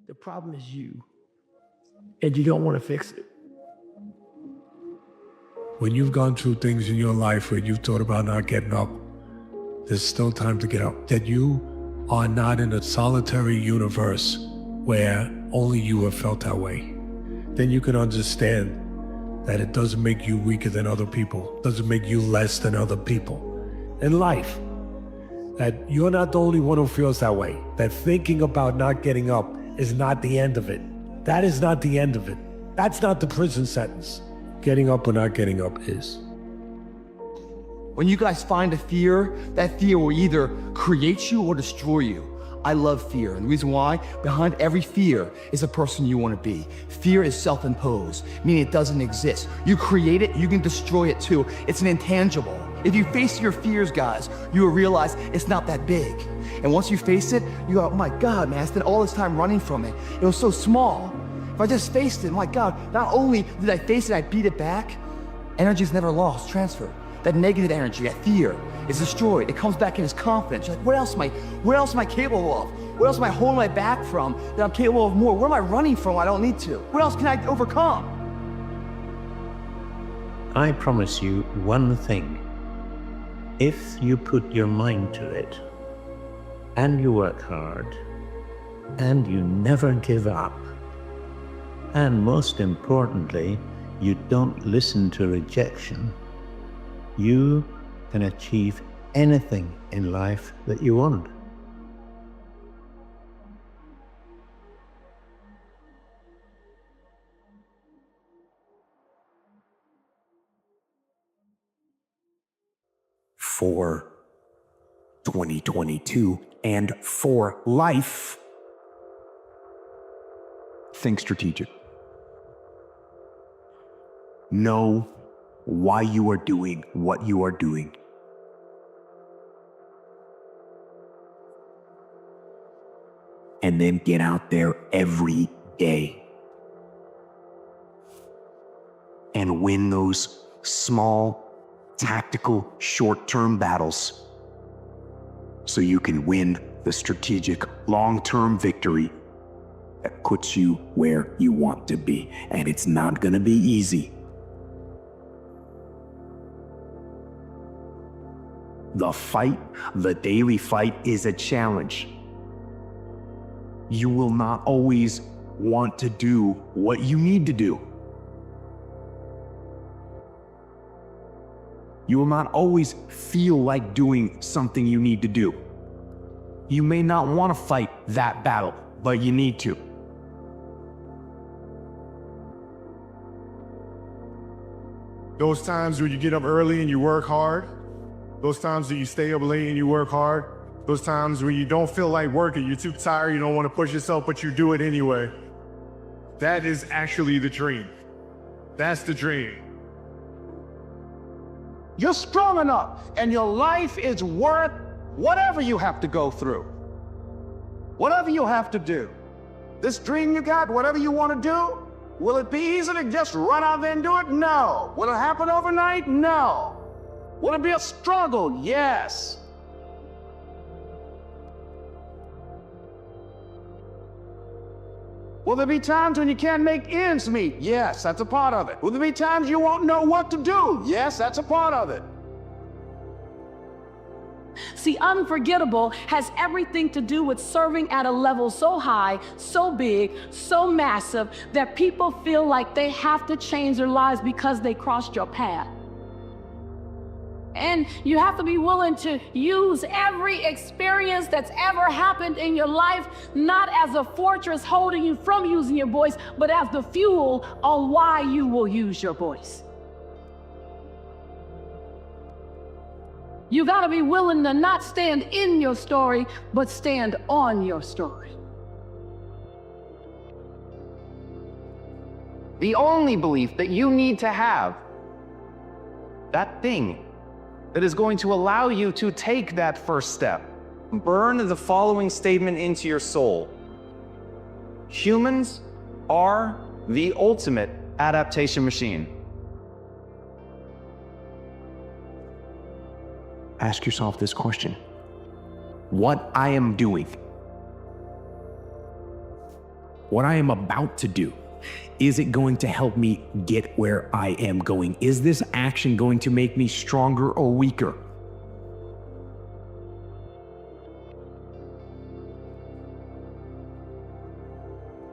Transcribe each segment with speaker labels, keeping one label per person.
Speaker 1: The problem is you, and you don't want to fix it.
Speaker 2: When you've gone through things in your life where you've thought about not getting up, there's still time to get up. That you are not in a solitary universe where only you have felt that way. Then you can understand that it doesn't make you weaker than other people, doesn't make you less than other people. In life, that you're not the only one who feels that way. That thinking about not getting up is not the end of it. That is not the end of it. That's not the prison sentence. Getting up or not getting up is.
Speaker 3: When you guys find a fear, that fear will either create you or destroy you. I love fear, and the reason why, behind every fear is a person you want to be. Fear is self-imposed, meaning it doesn't exist. You create it, you can destroy it too. It's an intangible. If you face your fears, guys, you will realize it's not that big. And once you face it, you go, oh my God, man, I spent all this time running from it. It was so small. If I just faced it, my God, not only did I face it, I beat it back. Energy is never lost, transferred. That negative energy, that fear, is destroyed. It comes back in as confidence. You're like, what else am I capable of? What else am I holding my back from that I'm capable of more? What am I running from I don't need to? What else can I overcome?
Speaker 4: I promise you one thing. If you put your mind to it, and you work hard, and you never give up, and most importantly, you don't listen to rejection, you can achieve anything in life that you want.
Speaker 5: For 2022 and for life, think strategic. Know why you are doing what you are doing. And then get out there every day and win those small, tactical, short-term battles so you can win the strategic, long-term victory that puts you where you want to be. And it's not gonna be easy. The fight, the daily fight, is a challenge. You will not always want to do what you need to do. You will not always feel like doing something you need to do. You may not want to fight that battle, but you need to.
Speaker 6: Those times where you get up early and you work hard, those times that you stay up late and you work hard, those times when you don't feel like working, you're too tired, you don't want to push yourself, but you do it anyway. That is actually the dream. That's the dream.
Speaker 7: You're strong enough, and your life is worth whatever you have to go through. Whatever you have to do. This dream you got, whatever you want to do, will it be easy to just run out there and do it? No. Will it happen overnight? No. Will it be a struggle? Yes. Will there be times when you can't make ends meet? Yes, that's a part of it. Will there be times you won't know what to do? Yes, that's a part of it.
Speaker 8: See, unforgettable has everything to do with serving at a level so high, so big, so massive that people feel like they have to change their lives because they crossed your path. And you have to be willing to use every experience that's ever happened in your life, not as a fortress holding you from using your voice, but as the fuel on why you will use your voice. You gotta be willing to not stand in your story, but stand on your story.
Speaker 9: The only belief that you need to have, that thing that is going to allow you to take that first step. Burn the following statement into your soul. Humans are the ultimate adaptation machine.
Speaker 5: Ask yourself this question. What I am doing what I am about to do, is it going to help me get where I am going? Is this action going to make me stronger or weaker?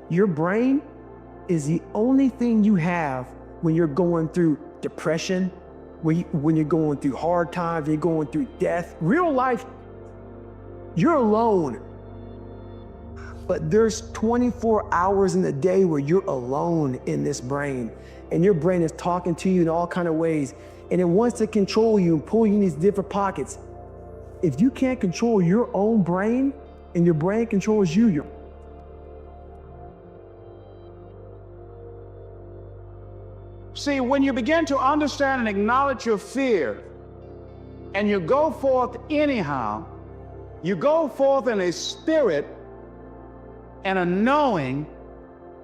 Speaker 1: Your brain is the only thing you have when you're going through depression, when you're going through hard times, you're going through death. Real life, you're alone. But there's 24 hours in the day where you're alone in this brain, and your brain is talking to you in all kinds of ways, and it wants to control you and pull you in these different pockets. If you can't control your own brain and your brain controls you, you're
Speaker 7: See, when you begin to understand and acknowledge your fear, and you go forth anyhow, you go forth in a spirit and a knowing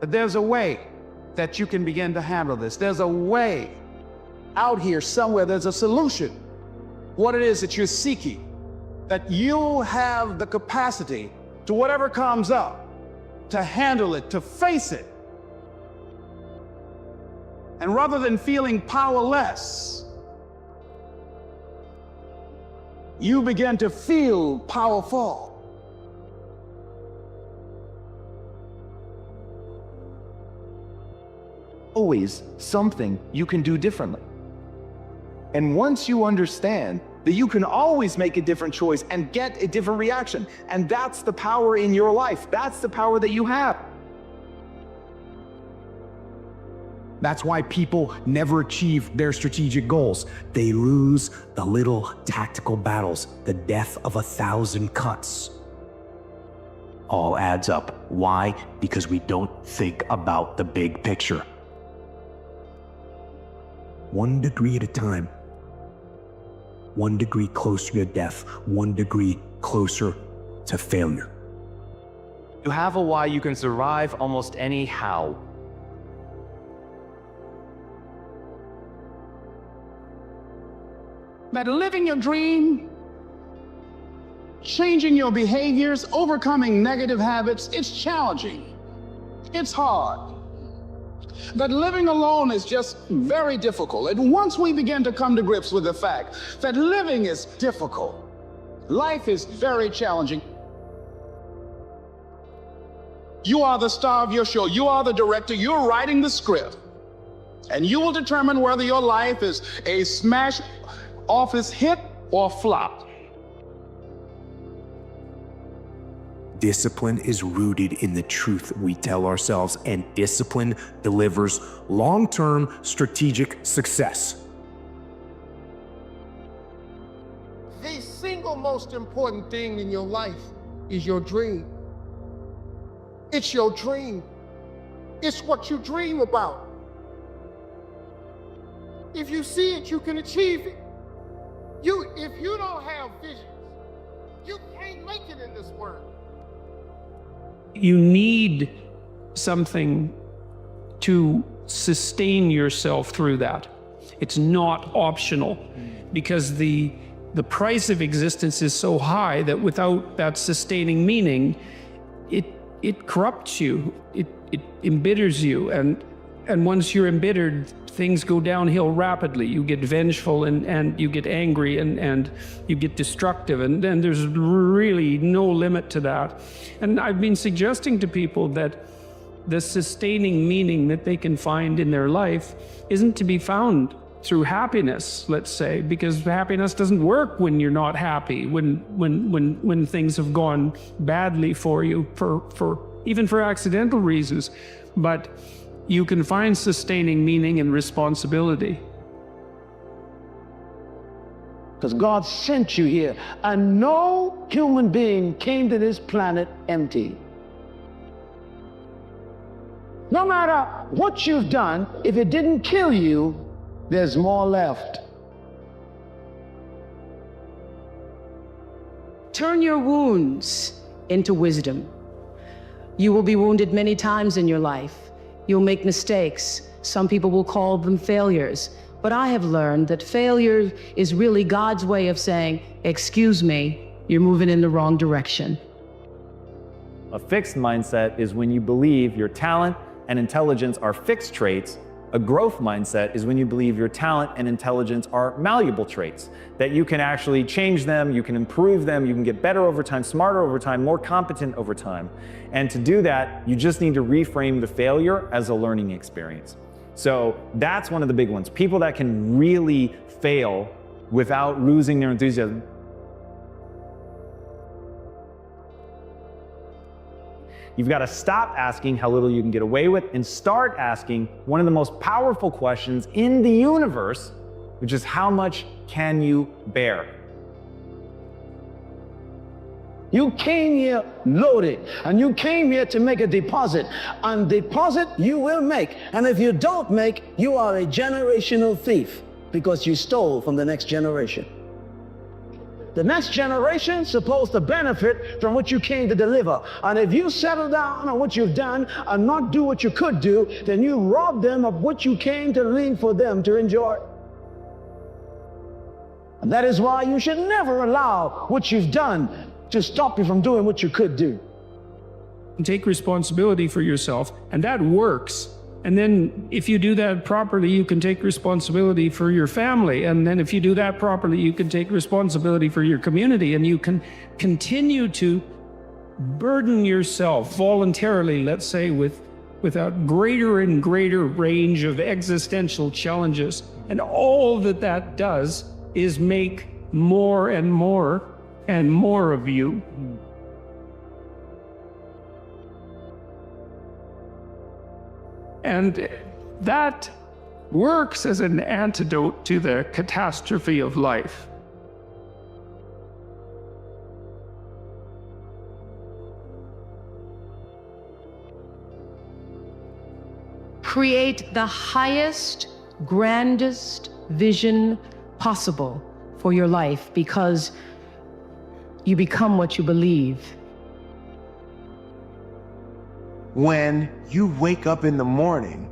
Speaker 7: that there's a way that you can begin to handle this. There's a way out here somewhere, there's a solution. What it is that you're seeking, that you'll have the capacity to whatever comes up, to handle it, to face it. And rather than feeling powerless, you begin to feel powerful.
Speaker 3: Always something you can do differently. And once you understand that you can always make a different choice and get a different reaction, and that's the power in your life. That's the power that you have.
Speaker 5: That's why people never achieve their strategic goals. They lose the little tactical battles, the death of 1,000 cuts. All adds up. Why? Because we don't think about the big picture. 1 degree at a time. 1 degree closer to death. 1 degree closer to failure.
Speaker 9: You have a why, you can survive almost any how.
Speaker 7: That living your dream, changing your behaviors, overcoming negative habits, it's challenging. It's hard. That living alone is just very difficult. And once we begin to come to grips with the fact that living is difficult, life is very challenging. You are the star of your show. You are the director. You're writing the script. And you will determine whether your life is a smash office hit or flop.
Speaker 5: Discipline is rooted in the truth we tell ourselves, and discipline delivers long-term strategic success.
Speaker 10: The single most important thing in your life is your dream. It's your dream. It's what you dream about. If you see it, you can achieve it. If you don't have visions, you can't make it in this world.
Speaker 11: You need something to sustain yourself through that. It's not optional, because the price of existence is so high that without that sustaining meaning, it corrupts you, it embitters you, and once you're embittered, things go downhill rapidly. You get vengeful and you get angry and you get destructive, and there's really no limit to that. And I've been suggesting to people that the sustaining meaning that they can find in their life isn't to be found through happiness, let's say, because happiness doesn't work when you're not happy, when things have gone badly for you, even for accidental reasons. But you can find sustaining meaning in responsibility.
Speaker 7: Because God sent you here, and no human being came to this planet empty. No matter what you've done, if it didn't kill you, there's more left.
Speaker 12: Turn your wounds into wisdom. You will be wounded many times in your life. You'll make mistakes. Some people will call them failures. But I have learned that failure is really God's way of saying, excuse me, you're moving in the wrong direction.
Speaker 13: A fixed mindset is when you believe your talent and intelligence are fixed traits. A growth mindset is when you believe your talent and intelligence are malleable traits, that you can actually change them, you can improve them, you can get better over time, smarter over time, more competent over time. And to do that, you just need to reframe the failure as a learning experience. So that's one of the big ones. People that can really fail without losing their enthusiasm. You've got to stop asking how little you can get away with and start asking one of the most powerful questions in the universe, which is how much can you bear?
Speaker 14: You came here loaded, and you came here to make a deposit. And deposit you will make. And if you don't make, you are a generational thief because you stole from the next generation. The next generation is supposed to benefit from what you came to deliver. And if you settle down on what you've done and not do what you could do, then you rob them of what you came to leave for them to enjoy. And that is why you should never allow what you've done to stop you from doing what you could do.
Speaker 11: Take responsibility for yourself, and that works. And then if you do that properly, you can take responsibility for your family. And then if you do that properly, you can take responsibility for your community, and you can continue to burden yourself voluntarily, let's say, with a greater and greater range of existential challenges. And all that that does is make more and more and more of you. And that works as an antidote to the catastrophe of life.
Speaker 12: Create the highest, grandest vision possible for your life, because you become what you believe.
Speaker 15: When you wake up in the morning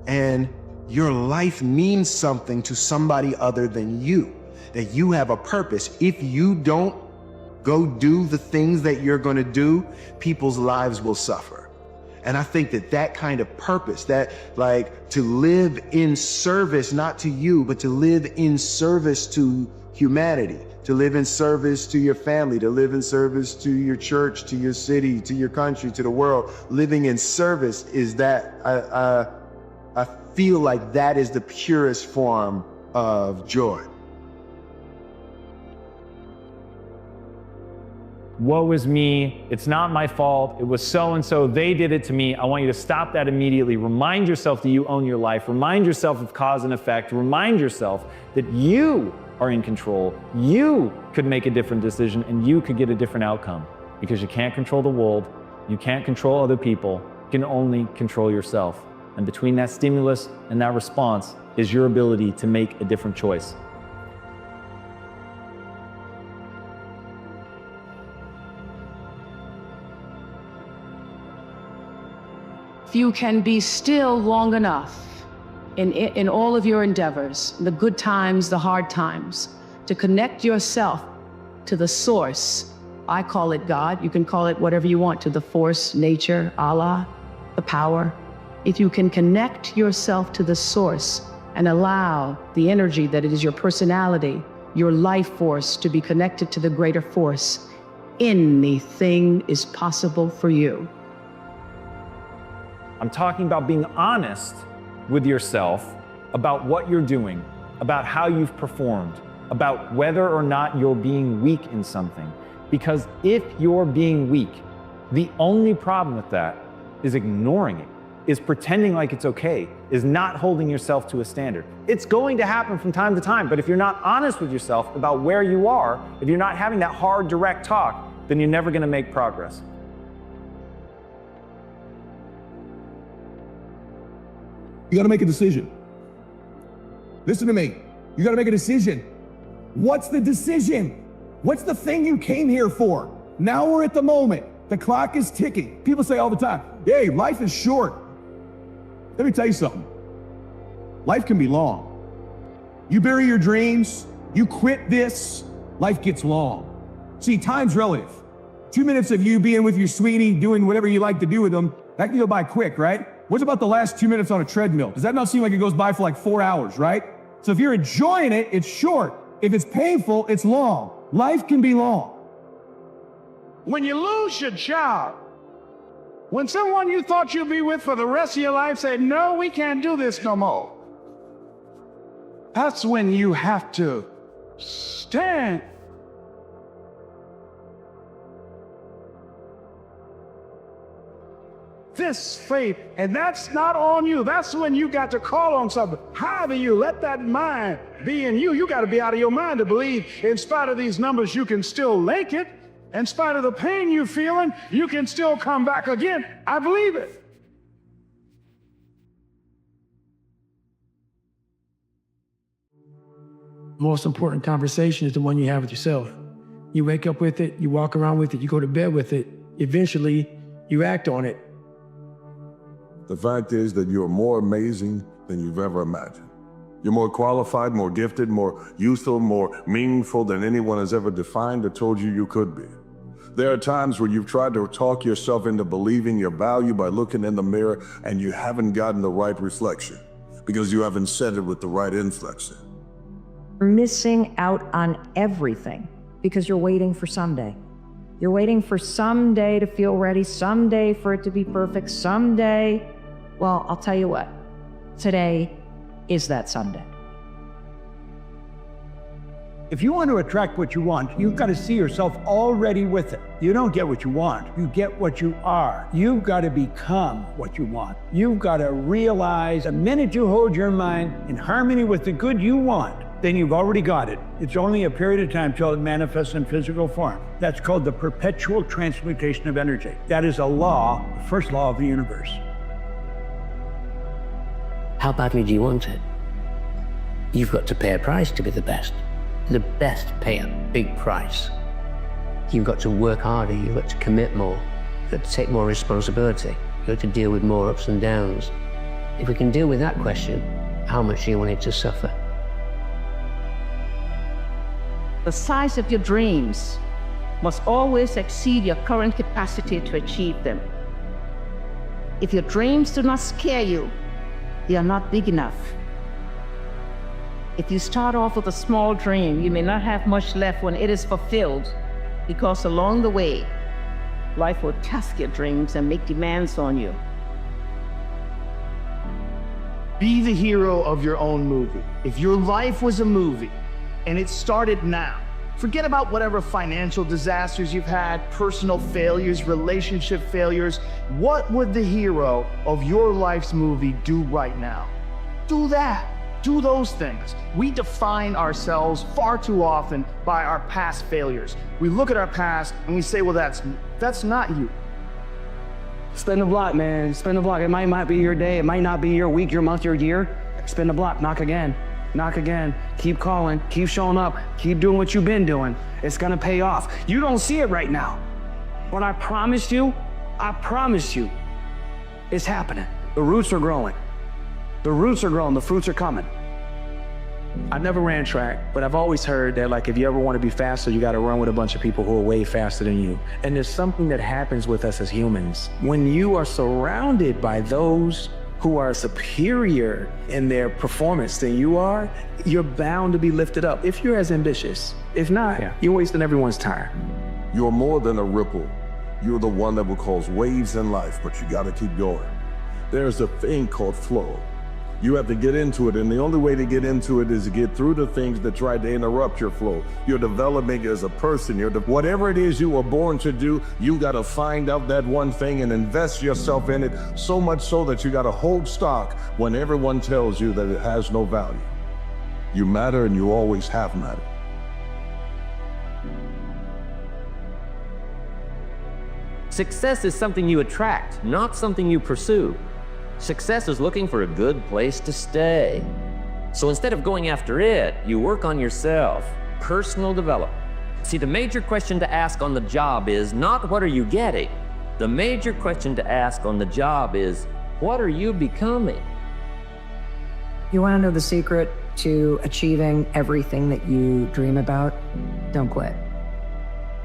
Speaker 15: and your life means something to somebody other than you, that you have a purpose. If you don't go do the things that you're going to do, people's lives will suffer. And I think that that kind of purpose, that like to live in service, not to you, but to live in service to humanity, to live in service to your family, to live in service to your church, to your city, to your country, to the world. Living in service is that, I feel like that is the purest form of joy.
Speaker 13: Woe is me, it's not my fault, it was so-and-so, they did it to me. I want you to stop that immediately. Remind yourself that you own your life. Remind yourself of cause and effect. Remind yourself that you are in control. You could make a different decision and you could get a different outcome, because you can't control the world, you can't control other people, you can only control yourself. And between that stimulus and that response is your ability to make a different choice.
Speaker 12: If you can be still long enough in all of your endeavors, the good times, the hard times, to connect yourself to the source. I call it God. You can call it whatever you want, to the force, nature, Allah, the power. If you can connect yourself to the source and allow the energy that it is your personality, your life force, to be connected to the greater force, anything is possible for you.
Speaker 13: I'm talking about being honest with yourself about what you're doing, about how you've performed, about whether or not you're being weak in something. Because if you're being weak, the only problem with that is ignoring it, is pretending like it's okay, is not holding yourself to a standard. It's going to happen from time to time, but if you're not honest with yourself about where you are, if you're not having that hard, direct talk, then you're never gonna make progress.
Speaker 16: You gotta make a decision. Listen to me. You gotta make a decision. What's the decision? What's the thing you came here for? Now we're at the moment. The clock is ticking. People say all the time, hey, life is short. Let me tell you something. Life can be long. You bury your dreams, you quit this, life gets long. See, time's relative. 2 minutes of you being with your sweetie, doing whatever you like to do with them, that can go by quick, right? What about the last 2 minutes on a treadmill? Does that not seem like it goes by for like 4 hours, right? So if you're enjoying it, it's short. If it's painful, it's long. Life can be long.
Speaker 7: When you lose your job, when someone you thought you'd be with for the rest of your life said, no, we can't do this no more, that's when you have to stand. This faith, and that's not on you. That's when you got to call on something. However you let that mind be in you, you got to be out of your mind to believe in spite of these numbers, you can still make it. In spite of the pain you're feeling, you can still come back again. I believe it.
Speaker 11: The most important conversation is the one you have with yourself. You wake up with it, you walk around with it, you go to bed with it. Eventually, you act on it.
Speaker 17: The fact is that you're more amazing than you've ever imagined. You're more qualified, more gifted, more useful, more meaningful than anyone has ever defined or told you you could be. There are times where you've tried to talk yourself into believing your value by looking in the mirror and you haven't gotten the right reflection because you haven't said it with the right inflection.
Speaker 18: You're missing out on everything because you're waiting for someday. You're waiting for someday to feel ready, someday for it to be perfect, someday. Well, I'll tell you what, today is that someday.
Speaker 19: If you want to attract what you want, you've got to see yourself already with it. You don't get what you want, you get what you are. You've got to become what you want. You've got to realize the minute you hold your mind in harmony with the good you want, then you've already got it. It's only a period of time till it manifests in physical form. That's called the perpetual transmutation of energy. That is a law, the first law of the universe.
Speaker 20: How badly do you want it? You've got to pay a price to be the best. The best pay a big price. You've got to work harder, you've got to commit more, you've got to take more responsibility, you've got to deal with more ups and downs. If we can deal with that question, how much do you want it to suffer?
Speaker 21: The size of your dreams must always exceed your current capacity to achieve them. If your dreams do not scare you, they are not big enough. If you start off with a small dream, you may not have much left when it is fulfilled, because along the way, life will test your dreams and make demands on you.
Speaker 3: Be the hero of your own movie. If your life was a movie and it started now, forget about whatever financial disasters you've had, personal failures, relationship failures. What would the hero of your life's movie do right now? Do that. Do those things. We define ourselves far too often by our past failures. We look at our past and we say, well, that's not you.
Speaker 14: Spin the block, man. Spin the block. It might not be your day. It might not be your week, your month, your year. Spin the block. Knock again. Knock again. Keep calling. Keep showing up. Keep doing what you've been doing. It's going to pay off. You don't see it right now. But I promise you, it's happening. The roots are growing. The roots are growing, the fruits are coming. I never ran track, but I've always heard that, like, if you ever want to be faster, you got to run with a bunch of people who are way faster than you. And there's something that happens with us as humans. When you are surrounded by those who are superior in their performance than you are, you're bound to be lifted up if you're as ambitious. If not, you're wasting everyone's time.
Speaker 17: You're more than a ripple. You're the one that will cause waves in life, but you got to keep going. There's a thing called flow. You have to get into it, and the only way to get into it is to get through the things that try to interrupt your flow. You're developing as a person. Whatever it is you were born to do, you got to find out that one thing and invest yourself in it, so much so that you got to hold stock when everyone tells you that it has no value. You matter, and you always have mattered.
Speaker 22: Success is something you attract, not something you pursue. Success is looking for a good place to stay. So instead of going after it, you work on yourself. Personal development. See, the major question to ask on the job is not what are you getting? The major question to ask on the job is what are you becoming?
Speaker 18: You want to know the secret to achieving everything that you dream about? Don't quit.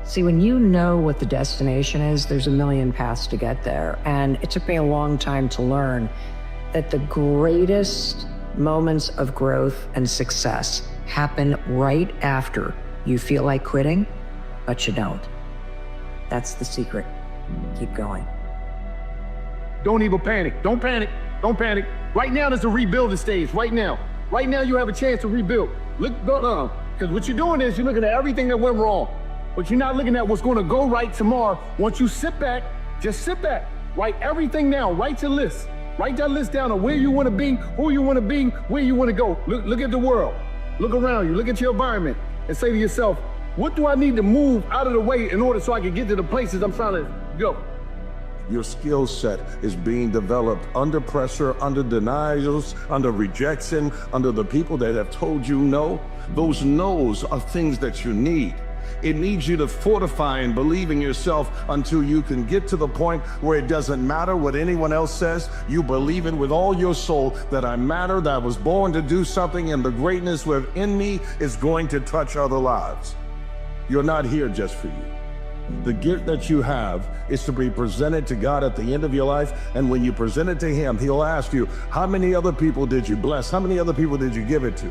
Speaker 18: See, when you know what the destination is, there's a million paths to get there. And it took me a long time to learn that the greatest moments of growth and success happen right after you feel like quitting, but you don't. That's the secret. Keep going.
Speaker 2: Don't even panic. Don't panic. Don't panic. Right now, there's a rebuilding stage. Right now. Right now, you have a chance to rebuild. Because what you're doing is you're looking at everything that went wrong, but you're not looking at what's going to go right tomorrow. Once you sit back, just sit back. Write everything down. Write your list. Write that list down of where you want to be, who you want to be, where you want to go. Look at the world. Look around you. Look at your environment and say to yourself, what do I need to move out of the way in order so I can get to the places I'm trying to go?
Speaker 17: Your skill set is being developed under pressure, under denials, under rejection, under the people that have told you no. Those no's are things that you need. It needs you to fortify and believe in yourself until you can get to the point where it doesn't matter what anyone else says. You believe it with all your soul that I matter, that I was born to do something, and the greatness within me is going to touch other lives. You're not here just for you. The gift that you have is to be presented to God at the end of your life. And when you present it to Him, He'll ask you, how many other people did you bless? How many other people did you give it to?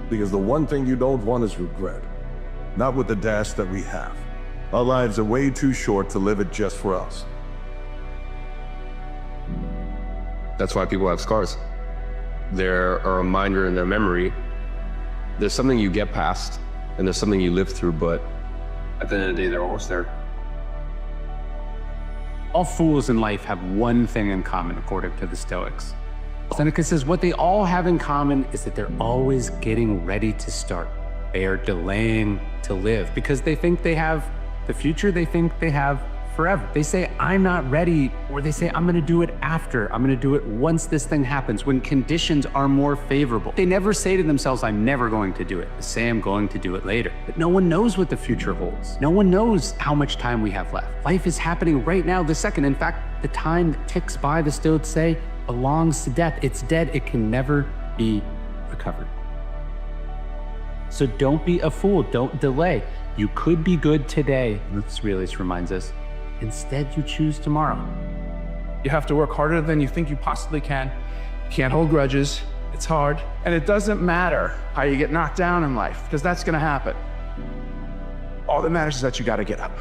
Speaker 17: Because the one thing you don't want is regret. Not with the dash that we have. Our lives are way too short to live it just for us.
Speaker 4: That's why people have scars. They're a reminder in their memory. There's something you get past, and there's something you live through, but at the end of the day, they're almost there.
Speaker 23: All fools in life have one thing in common, according to the Stoics. Seneca says what they all have in common is that they're always getting ready to start. They are delaying to live because they think they have the future, they think they have forever. They say, I'm not ready, or they say, I'm gonna do it after. I'm gonna do it once this thing happens, when conditions are more favorable. They never say to themselves, I'm never going to do it. They say, I'm going to do it later. But no one knows what the future holds. No one knows how much time we have left. Life is happening right now, this second. In fact, the time that ticks by, the Stoics say, belongs to death. It's dead, it can never be recovered. So don't be a fool, don't delay. You could be good today, this Aurelius reminds us. Instead, you choose tomorrow.
Speaker 24: You have to work harder than you think you possibly can. You can't hold grudges, it's hard. And it doesn't matter how you get knocked down in life, because that's gonna happen. All that matters is that you gotta get up.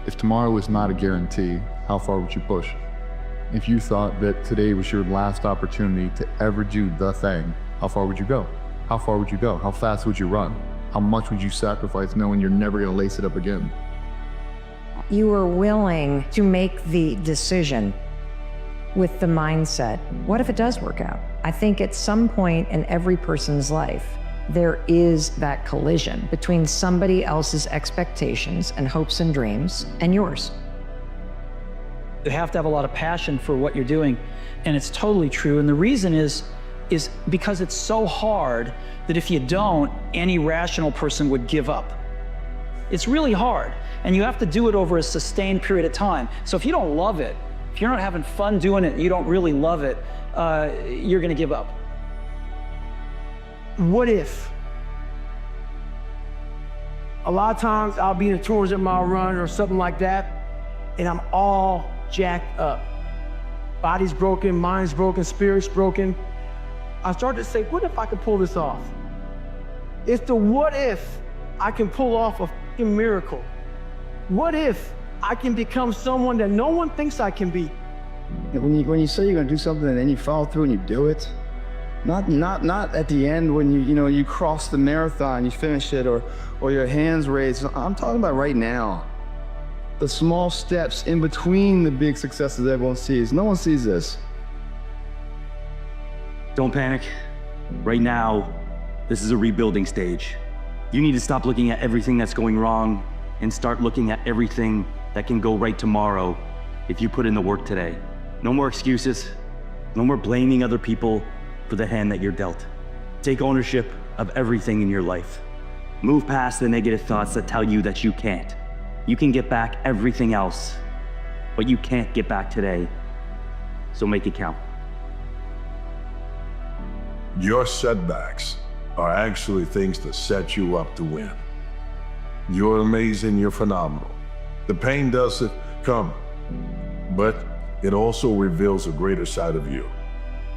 Speaker 25: If tomorrow was not a guarantee, how far would you push? If you thought that today was your last opportunity to ever do the thing, how far would you go? How far would you go? How fast would you run? How much would you sacrifice knowing you're never gonna lace it up again?
Speaker 18: You were willing to make the decision with the mindset, what if it does work out? I think at some point in every person's life, there is that collision between somebody else's expectations and hopes and dreams and yours.
Speaker 26: You have to have a lot of passion for what you're doing, and it's totally true. And the reason is because it's so hard that if you don't, any rational person would give up. It's really hard, and you have to do it over a sustained period of time. So if you don't love it, if you're not having fun doing it, you don't really love it, you're gonna give up.
Speaker 27: What if? A lot of times I'll be in a 200-mile run or something like that, and I'm all jacked up. Body's broken, mind's broken, spirit's broken. I started to say, what if I could pull this off? It's the what if I can pull off a fucking miracle. What if I can become someone that no one thinks I can be?
Speaker 28: When you say you're gonna do something and then you follow through and you do it, not at the end when you cross the marathon, you finish it, or your hands raised. I'm talking about right now. The small steps in between the big successes everyone sees. No one sees this.
Speaker 29: Don't panic. Right now, this is a rebuilding stage. You need to stop looking at everything that's going wrong and start looking at everything that can go right tomorrow if you put in the work today. No more excuses. No more blaming other people for the hand that you're dealt. Take ownership of everything in your life. Move past the negative thoughts that tell you that you can't. You can get back everything else, but you can't get back today. So make it count.
Speaker 17: Your setbacks are actually things that set you up to win. You're amazing, you're phenomenal. The pain does come, but it also reveals a greater side of you,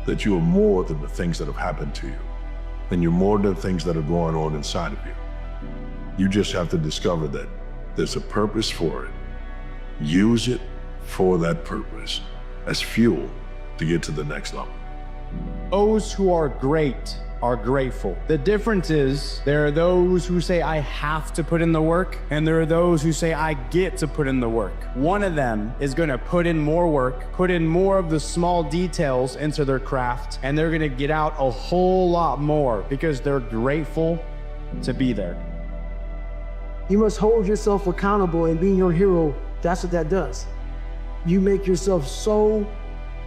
Speaker 17: that you are more than the things that have happened to you, and you're more than things that are going on inside of you. You just have to discover that there's a purpose for it. Use it for that purpose as fuel to get to the next level.
Speaker 1: Those who are great are grateful. The difference is there are those who say, I have to put in the work, and there are those who say, I get to put in the work. One of them is gonna put in more work, put in more of the small details into their craft, and they're gonna get out a whole lot more because they're grateful to be there.
Speaker 27: You must hold yourself accountable, and being your hero, that's what that does. You make yourself so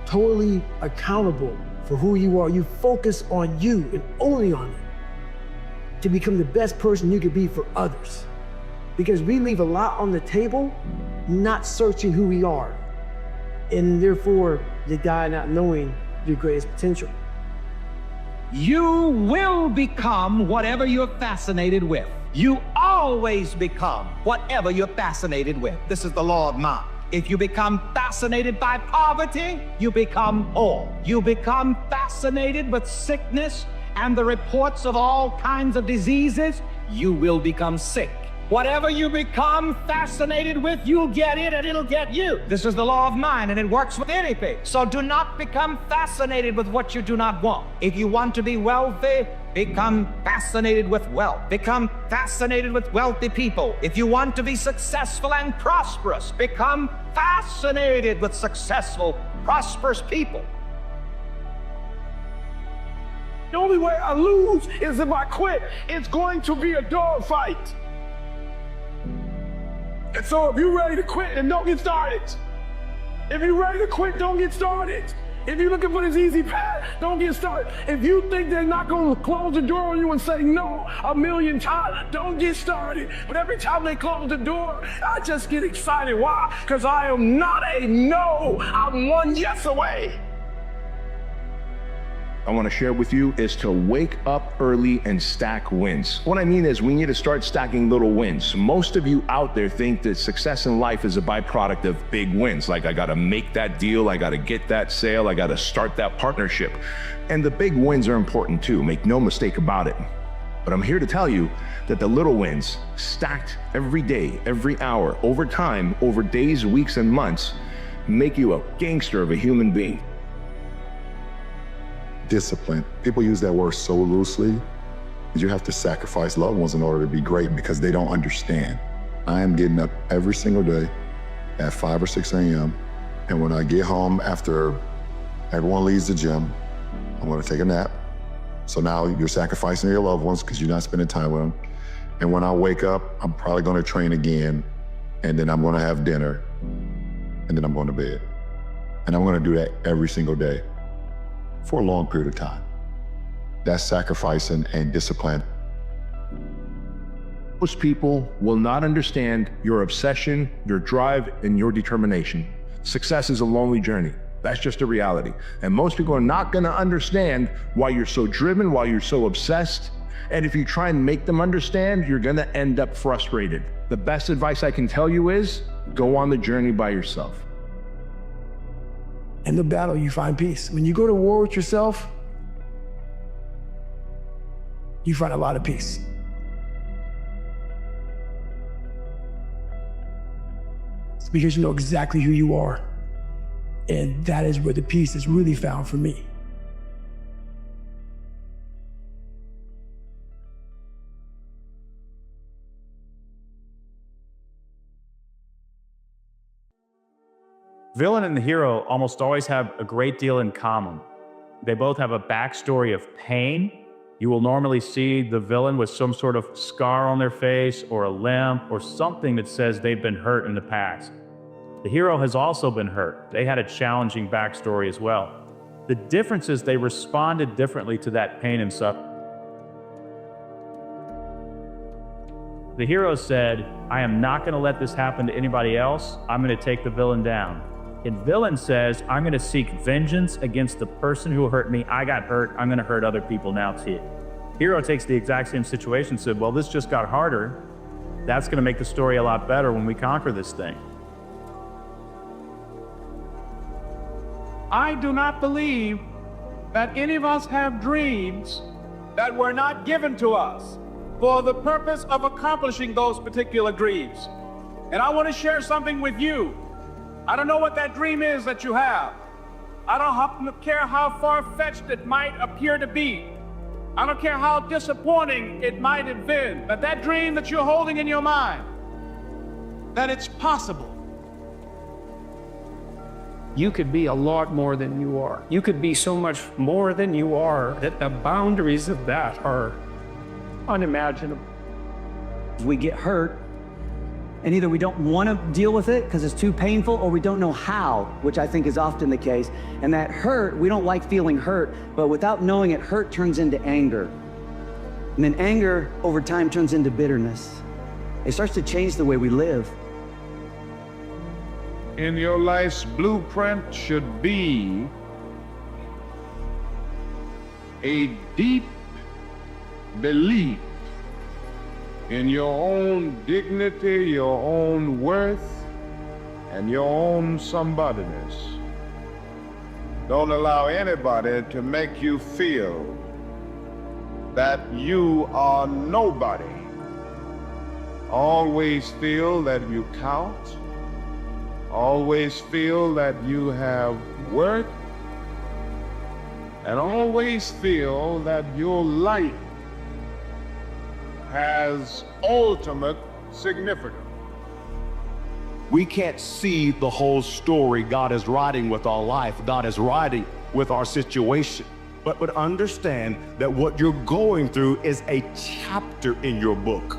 Speaker 27: totally accountable for who you are. You focus on you and only on it to become the best person you could be for others. Because we leave a lot on the table, not searching who we are. And therefore, you die not knowing your greatest potential.
Speaker 5: You will become whatever you're fascinated with. You always become whatever you're fascinated with. This is the law of mind. If you become fascinated by poverty, you become poor. You become fascinated with sickness and the reports of all kinds of diseases, you will become sick. Whatever you become fascinated with, you'll get it and it'll get you. This is the law of mind, and it works with anything. So do not become fascinated with what you do not want. If you want to be wealthy, become fascinated with wealth. Become fascinated with wealthy people. If you want to be successful and prosperous, become fascinated with successful, prosperous people.
Speaker 27: The only way I lose is if I quit. It's going to be a dogfight. And so if you're ready to quit, then don't get started. If you're ready to quit, don't get started. If you're looking for this easy path, don't get started. If you think they're not going to close the door on you and say no 1,000,000 times, don't get started. But every time they close the door, I just get excited. Why? Because I am not a no. I'm one yes away.
Speaker 6: I want to share with you is to wake up early and stack wins. What I mean is we need to start stacking little wins. Most of you out there think that success in life is a byproduct of big wins. Like I got to make that deal, I got to get that sale, I got to start that partnership. And the big wins are important too, make no mistake about it. But I'm here to tell you that the little wins stacked every day, every hour, over time, over days, weeks, and months, make you a gangster of a human being.
Speaker 8: Discipline. People use that word so loosely. You have to sacrifice loved ones in order to be great because they don't understand. I am getting up every single day at 5 or 6 a.m. And when I get home after everyone leaves the gym, I'm gonna take a nap. So now you're sacrificing your loved ones because you're not spending time with them. And when I wake up, I'm probably gonna train again. And then I'm gonna have dinner. And then I'm going to bed. And I'm gonna do that every single day for a long period of time. That's sacrificing and discipline.
Speaker 6: Most people will not understand your obsession, your drive, and your determination. Success is a lonely journey. That's just a reality. And most people are not gonna understand why you're so driven, why you're so obsessed. And if you try and make them understand, you're gonna end up frustrated. The best advice I can tell you is, go on the journey by yourself.
Speaker 27: In the battle, you find peace. When you go to war with yourself, you find a lot of peace. It's because you know exactly who you are. And that is where the peace is really found for me.
Speaker 9: Villain and the hero almost always have a great deal in common. They both have a backstory of pain. You will normally see the villain with some sort of scar on their face or a limp or something that says they've been hurt in the past. The hero has also been hurt. They had a challenging backstory as well. The difference is they responded differently to that pain and suffering. The hero said, I am not going to let this happen to anybody else. I'm going to take the villain down. And villain says, I'm going to seek vengeance against the person who hurt me. I got hurt. I'm going to hurt other people now too. Hero takes the exact same situation and said, well, this just got harder. That's going to make the story a lot better when we conquer this thing.
Speaker 7: I do not believe that any of us have dreams that were not given to us for the purpose of accomplishing those particular dreams. And I want to share something with you. I don't know what that dream is that you have. I don't care how far-fetched it might appear to be. I don't care how disappointing it might have been, but that dream that you're holding in your mind, that it's possible.
Speaker 10: You could be a lot more than you are. You could be so much more than you are that the boundaries of that are unimaginable.
Speaker 26: We get hurt, and either we don't want to deal with it because it's too painful, or we don't know how, which I think is often the case. And that hurt, we don't like feeling hurt, but without knowing it, hurt turns into anger. And then anger over time turns into bitterness. It starts to change the way we live.
Speaker 11: In your life's blueprint should be a deep belief in your own dignity, your own worth, and your own somebodyness. Don't allow anybody to make you feel that you are nobody. Always feel that you count. Always feel that you have worth. And always feel that your life has ultimate significance.
Speaker 12: We can't see the whole story God is writing with our life. God is writing with our situation. But understand that what you're going through is a chapter in your book.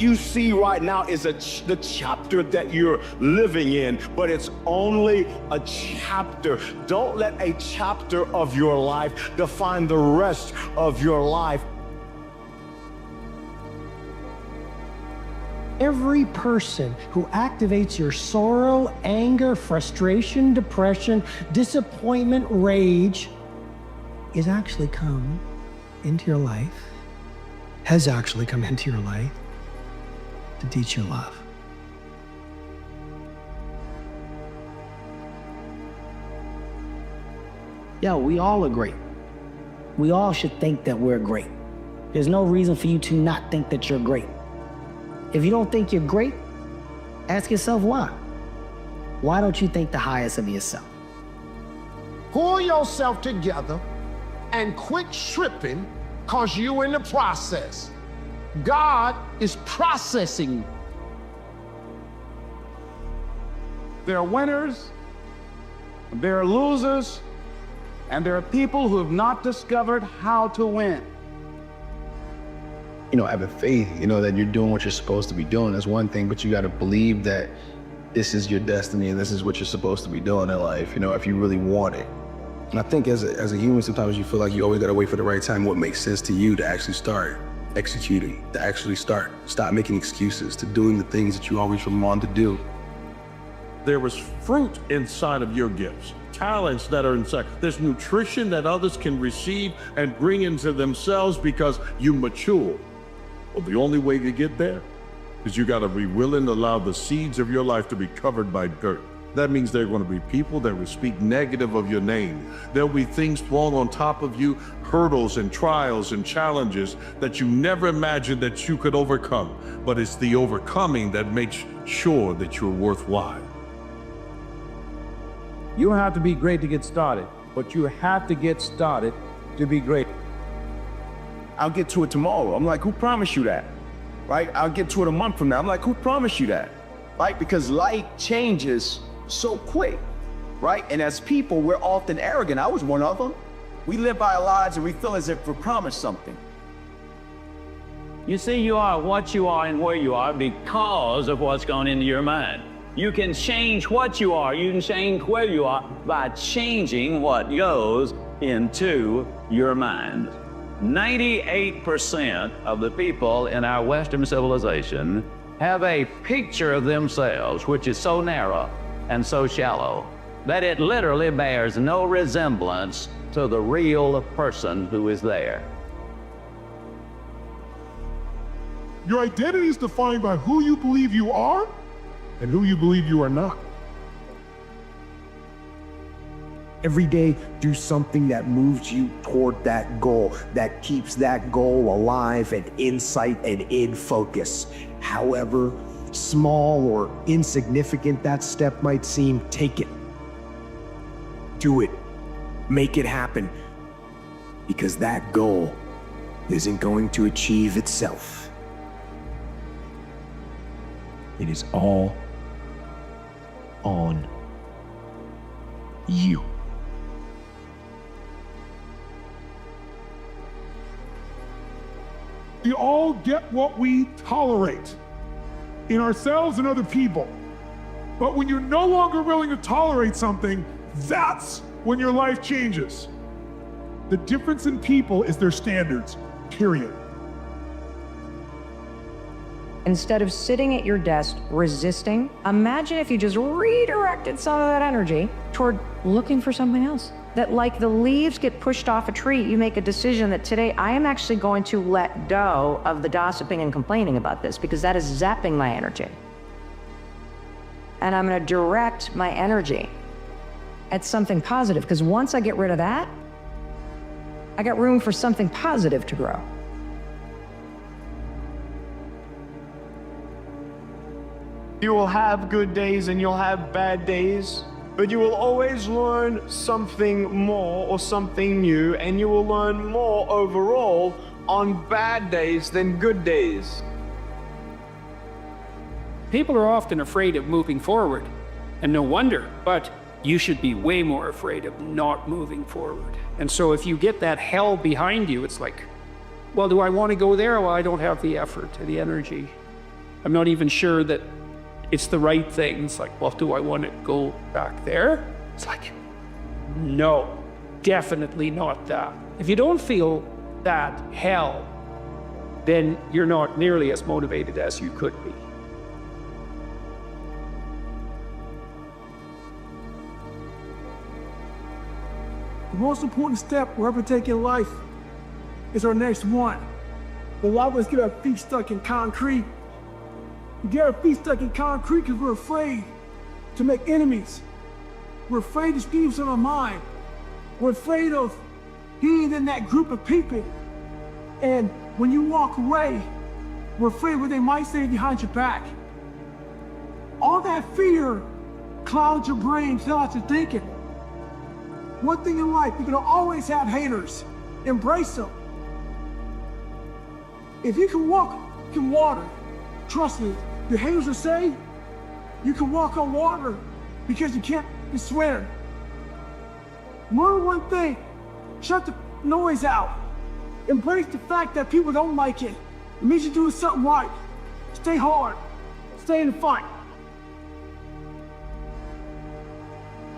Speaker 12: You see right now is the chapter that you're living in, but it's only a chapter. Don't let a chapter of your life define the rest of your life.
Speaker 13: Every person who activates your sorrow, anger, frustration, depression, disappointment, rage is actually come into your life, has actually come into your life to teach you love.
Speaker 14: Yeah, we all are great. We all should think that we're great. There's no reason for you to not think that you're great. If you don't think you're great, ask yourself why. Why don't you think the highest of yourself?
Speaker 15: Pull yourself together and quit tripping because you're in the process. God is processing you.
Speaker 11: There are winners, there are losers, and there are people who have not discovered how to win.
Speaker 28: Having faith, that you're doing what you're supposed to be doing is one thing, but you got to believe that this is your destiny and this is what you're supposed to be doing in life, if you really want it. And I think as a human, sometimes you feel like you always got to wait for the right time, what makes sense to you to actually start executing, to actually stop making excuses, to doing the things that you always wanted to do.
Speaker 17: There was fruit inside of your gifts, talents that are inside. There's nutrition that others can receive and bring into themselves because you mature. Well, the only way to get there is you got to be willing to allow the seeds of your life to be covered by dirt. That means there are going to be people that will speak negative of your name. There'll be things thrown on top of you, hurdles and trials and challenges that you never imagined that you could overcome. But it's the overcoming that makes sure that you're worthwhile.
Speaker 11: You don't have to be great to get started, but you have to get started to be great.
Speaker 12: I'll get to it tomorrow. I'm like, who promised you that? Right? I'll get to it a month from now. I'm like, who promised you that? Right? Because life changes so quick, right? And as people, we're often arrogant. I was one of them. We live our lives and we feel as if we're promised something.
Speaker 16: You see, you are what you are and where you are because of what's gone into your mind. You can change what you are, you can change where you are by changing what goes into your mind. 98% of the people in our Western civilization have a picture of themselves which is so narrow and so shallow that it literally bears no resemblance to the real person who is there.
Speaker 2: Your identity is defined by who you believe you are and who you believe you are not.
Speaker 3: Every day, do something that moves you toward that goal, that keeps that goal alive and in sight and in focus. However small or insignificant that step might seem, take it. Do it. Make it happen. Because that goal isn't going to achieve itself. It is all on you.
Speaker 2: We all get what we tolerate in ourselves and other people. But when you're no longer willing to tolerate something, that's when your life changes. The difference in people is their standards, period.
Speaker 18: Instead of sitting at your desk resisting, imagine if you just redirected some of that energy toward looking for something else. That like the leaves get pushed off a tree, you make a decision that today I am actually going to let go of the gossiping and complaining about this because that is zapping my energy. And I'm going to direct my energy at something positive, because once I get rid of that, I got room for something positive to grow.
Speaker 27: You will have good days and you'll have bad days, but you will always learn something more or something new, and you will learn more overall on bad days than good days.
Speaker 10: People are often afraid of moving forward, and no wonder, but you should be way more afraid of not moving forward. And so if you get that hell behind you, it's like, well, do I want to go there? Well, I don't have the effort or the energy. I'm not even sure that it's the right thing. It's like, well, do I want to go back there? It's like, no, definitely not that. If you don't feel that hell, then you're not nearly as motivated as you could be.
Speaker 27: The most important step we'll ever take in life is our next one. A lot of us get our feet stuck in concrete. We get our feet stuck in concrete because we're afraid to make enemies. We're afraid to speak what's on our mind. We're afraid of being in that group of people. And when you walk away, we're afraid what they might say behind your back. All that fear clouds your brain, clouds your thinking. One thing in life, you're gonna always have haters. Embrace them. If you can walk on water, trust me, the haters will say you can walk on water because you can't swim. Learn one thing, shut the noise out. Embrace the fact that people don't like it. It means you're doing something right. Stay hard, stay in the fight.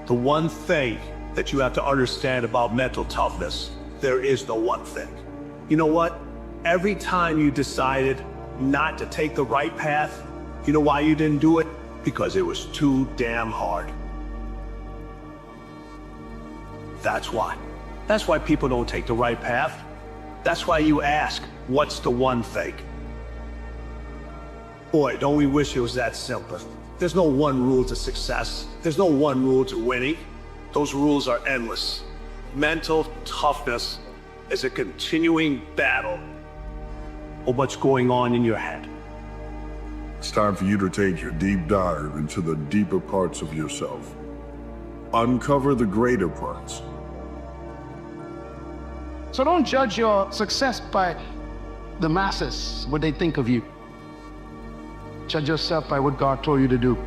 Speaker 12: The one thing that you have to understand about mental toughness, there is no one thing. You know what? Every time you decided not to take the right path, you know why you didn't do it? Because it was too damn hard. That's why. That's why people don't take the right path. That's why you ask, what's the one thing? Boy, don't we wish it was that simple. There's no one rule to success. There's no one rule to winning. Those rules are endless. Mental toughness is a continuing battle of what's going on in your head.
Speaker 17: It's time for you to take your deep dive into the deeper parts of yourself. Uncover the greater parts.
Speaker 27: So don't judge your success by the masses, what they think of you. Judge yourself by what God told you to do.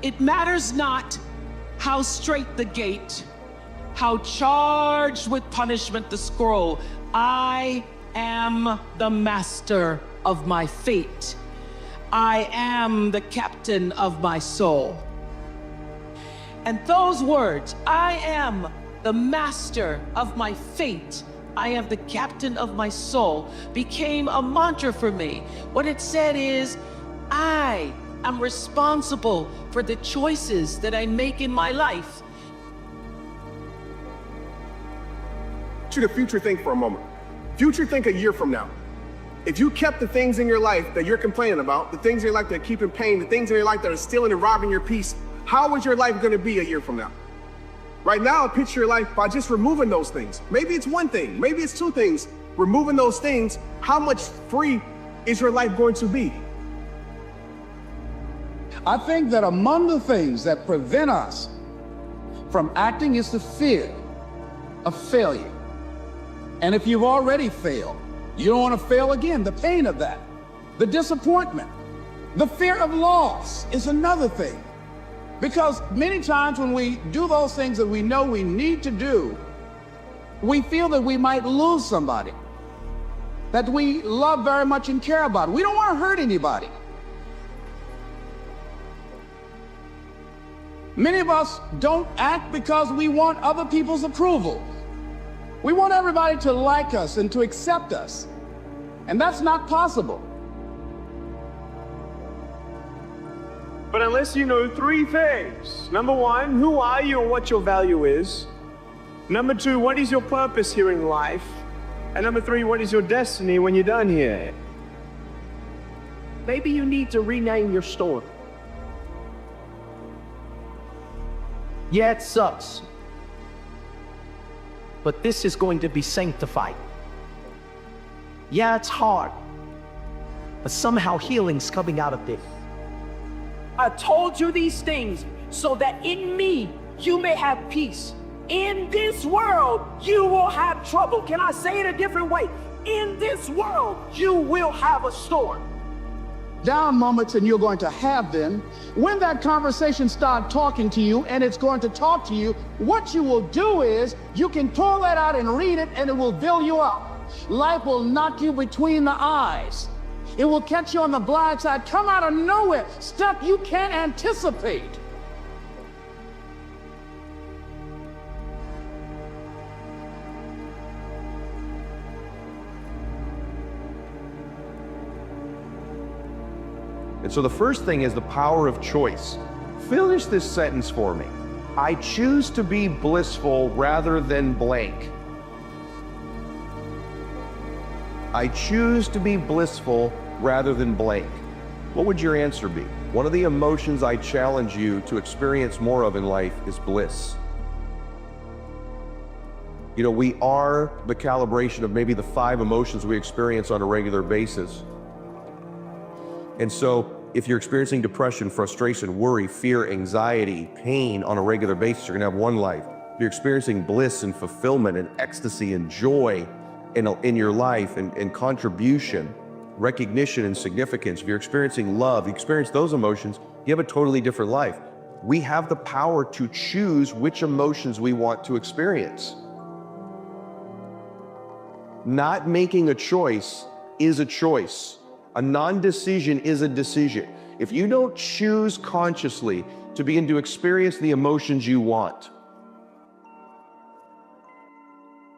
Speaker 4: It matters not how straight the gate, how charged with punishment the scroll. I am the master of my fate. I am the captain of my soul. And those words, I am the master of my fate, I am the captain of my soul, became a mantra for me. What it said is, I am responsible for the choices that I make in my life.
Speaker 1: To the future think for a moment. Future think a year from now. If you kept the things in your life that you're complaining about, the things in your life that keep in pain, the things in your life that are stealing and robbing your peace, how is your life going to be a year from now? Right now, picture your life by just removing those things. Maybe it's one thing, maybe it's two things. Removing those things, how much free is your life going to be?
Speaker 11: I think that among the things that prevent us from acting is the fear of failure. And if you've already failed, you don't want to fail again. The pain of that, the disappointment, the fear of loss is another thing. Because many times when we do those things that we know we need to do, we feel that we might lose somebody that we love very much and care about. We don't want to hurt anybody. Many of us don't act because we want other people's approval. We want everybody to like us and to accept us. And that's not possible.
Speaker 7: But unless you know three things. Number one, who are you and what your value is? Number two, what is your purpose here in life? And number three, what is your destiny when you're done here?
Speaker 27: Maybe you need to rename your store. Yeah, it sucks. But this is going to be sanctified. Yeah, it's hard. But somehow healing's coming out of this. I told you these things so that in me you may have peace. In this world, you will have trouble. Can I say it a different way? In this world, you will have a storm.
Speaker 11: Down moments, and you're going to have them. When that conversation starts talking to you, and it's going to talk to you, what you will do is you can pull that out and read it, and it will fill you up. Life will knock you between the eyes. It will catch you on the blind side, come out of nowhere, stuff you can't anticipate.
Speaker 19: And so the first thing is the power of choice. Finish this sentence for me. I choose to be blissful rather than blank. I choose to be blissful rather than blank. What would your answer be? One of the emotions I challenge you to experience more of in life is bliss. You know, we are the calibration of maybe the 5 emotions we experience on a regular basis. And so if you're experiencing depression, frustration, worry, fear, anxiety, pain on a regular basis, you're gonna have one life. If you're experiencing bliss and fulfillment and ecstasy and joy in your life and contribution, recognition and significance, if you're experiencing love, you experience those emotions, you have a totally different life. We have the power to choose which emotions we want to experience. Not making a choice is a choice. A non-decision is a decision. If you don't choose consciously to begin to experience the emotions you want,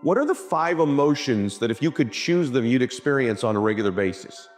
Speaker 19: what are the 5 emotions that if you could choose them, you'd experience on a regular basis?